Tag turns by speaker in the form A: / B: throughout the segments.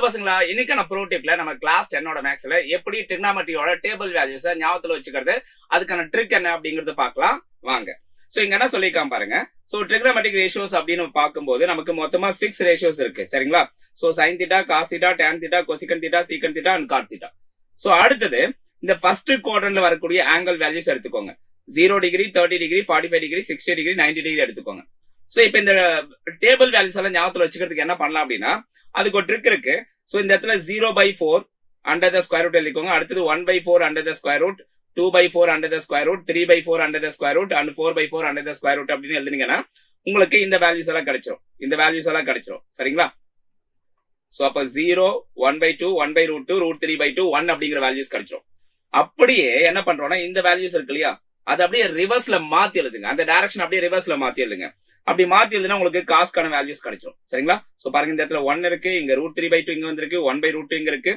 A: பசங்களா இன்னைக்கான ப்ரோ டிப்ல நம்ம கிளாஸ் 10 மேக்ஸ்ல எப்படி ட்ரிக்னாமெட்ரியோட டேபிள் வேல்யூஸை ஞாபகத்துல வச்சுக்கிறது அதுக்கான ட்ரிக் என்ன அப்படிங்கறது பார்க்கலாம் வாங்க. சோ இங்க என்ன சொல்லிருக்கான் பாருங்க. சோ ட்ரிக்னாமெட்ரிக் ரேஷியோஸ் அப்படின்னு பார்க்கும்போது நமக்கு மொத்தமா 6 ரேஷியோஸ் இருக்கு சரிங்களா. So sine theta, cos theta, tan theta, cosecant theta, secant theta and cot theta. So அடுத்தது இந்த ஃபர்ஸ்ட் குவாட்ரண்ட்ல வரக்கூடிய ஆங்கிள் வேல்யூஸ் எடுத்துக்கோங்க. 0 degree, 30 degree, 45 degree, 60 degree, 90 degree எடுத்துக்கோங்க. சோ இப்போ இந்த டேபிள் வேல்யூஸ் எல்லாம் ஞாபகத்துல வச்சுக்கிறதுக்கு என்ன பண்ணலாம் அப்படின்னா அதுக்கு ஒரு ட்ரிக் இருக்கு. சோ இந்த இடத்துல 0/4 அண்டர் த ஸ்கொயர் ரூட் எழுதிக்கோங்க. அடுத்தது 1/4 under the square root, 2/4 under the square root, 3/4 under the square root and 4/4 under the square root அப்படின்னு எழுதுனீங்கன்னா உங்களுக்கு இந்த வேல்யூஸ் எல்லாம் கிடைச்சிரும். சரிங்களா. சோ அப்ப 0, 1/2, 1/√2, √3/2, 1 அப்படிங்கிற வேல்யூஸ் கிடைச்சிரும். அப்படியே என்ன பண்றோம்னா இந்த வேல்யூஸ் இருக்கு இல்லையா அது அப்படியே ரிவர்ஸ்ல மாத்தி எழுதுங்க. அந்த டைரக்ஷன் அப்படியே ரிவர்ஸ்ல மாத்தி எழுதுங்க. அப்படி மாத்தி எழுதுனா உங்களுக்கு காஸ்க்கான வேல்யூஸ் கிடைச்சிரும். சரிங்களா. சோ பாருங்க இந்த இடத்துல 1 இருக்கு, இங்க √3/2 இங்க வந்திருக்கு, 1/√2 இங்க இருக்கு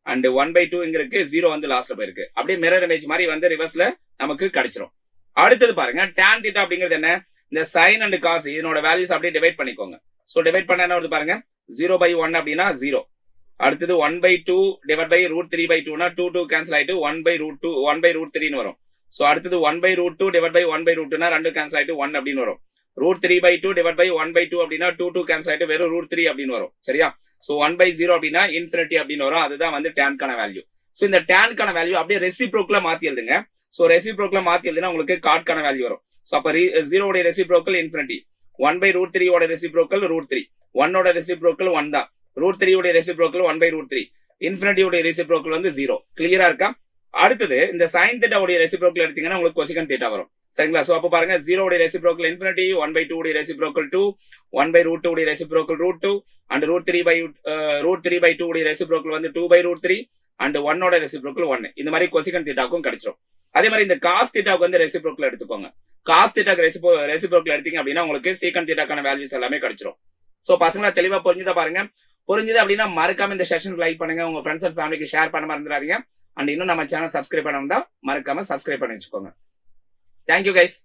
A: அண்ட் 1/2 இங்க இருக்கு, 0 வந்து லாஸ்ட்ல போயிருக்கு. அப்படியே மிரர் இமேஜ் மாதிரி வந்து ரிவர்ஸ்ல நமக்கு கிடைச்சிரும். அடுத்தது பாருங்க tan தீட்டா அப்படிங்கிறது என்ன, இந்த sin அண்ட் cos இதனோட வேல்யூஸ் அப்படியே டிவைட் பண்ணிக்கோங்க. சோ டிவைட் பண்ணா என்ன வருது பாருங்க, 0/1 அப்படின்னா 0. அடுத்தது 1/2 டிவைட் பை √3/2னா 2 கேன்சல் ஆயிட்டு 1/√3 வரும். சோ அடுத்தது 1/√2 டிவைட் பை 1/√2னா 2 கேன்சல் ஆயிட்டு 1 அப்படின்னு வரும். √3/2 டிவைட் பை 1/2 அப்படின்னா 2 கேன்சல் ஆயிட்டு வெறும் √3 அப்படின்னு வரும். சரியா. சோ 1/0 அப்படின்னா இன்ஃபினிட்டி அப்படின்னு வரும். அதுதான் வந்து டேன்கான வேல்யூ. சோ இந்த டேன்கான வேல்யூ அப்படியே ரெசிப்ரோக்கலா மாத்தி எழுதுங்க. சோ ரெசிப்ரோக்கலா மாத்தி எழுதுனா உங்களுக்கு காட்கான வேல்யூ வரும். சோ அப்ப 0 உடைய ரெசிப்ரோக்கல் இன்ஃபினிட்டி, 1/√3 ஓட ரெசிப்ரோக்கல் √3, 1 ஓட ரெசிப்ரோக்கல் 1 தான், √3 உடைய ரெசிப்ரோக்கல் 1/√3, இன்ஃபினிட்டி உடைய ரெசிப்ரோக்கல் வந்து 0. கிளியரா இருக்கா. அடுத்தது இந்த sin θ உடைய ரெசிப்ரோக்கல் எடுத்தீங்கன்னா உங்களுக்கு கொசிகன் θ வரும். சரிங்களா. சோ அப்ப பாருங்க 0 உடைய ரெசிப்ரோக்கல் இன்ஃபினிட்டி, 1/2 உடைய ரெசிப்ரோக்கல் 2, 1/√2 உடைய ரெசிப்ரோக்கல் √2 அண்ட் √3/2 உடைய ரெசிப்ரோக்கல் வந்து 2/√3 அண்ட் 1 ஓட ரெசிப்ரோக்கல் 1. இந்த மாதிரி கொசிகன் θ கிடைச்சிரும். அதே மாதிரி இந்த cos θ வந்து ரெசிப்ரோக்கல் எடுத்துக்கோங்க. cos θ ரெசிப்ரோக்கல் எடுத்தீங்க அப்படின்னா உங்களுக்கு சீக்கன் θ வேல்யூஸ் எல்லாமே கிடைச்சிரும். சோ பசங்களா தெளிவா புரிஞ்சுதா பாருங்க. புரிஞ்சுது அப்படின்னா மறக்காம இந்த செஷனுக்கு லைக் பண்ணுங்க, உங்க ஃப்ரெண்ட்ஸ் அண்ட் ஃபேமிலிக்கு ஷேர் பண்ண மறந்துடாதீங்க. அண்ட் இன்னும் நம்ம சேனல் சப்ஸ்கிரைப் பண்ணா மறக்காம சப்ஸ்கிரைப் பண்ணி வச்சுக்கோங்க. Thank you guys.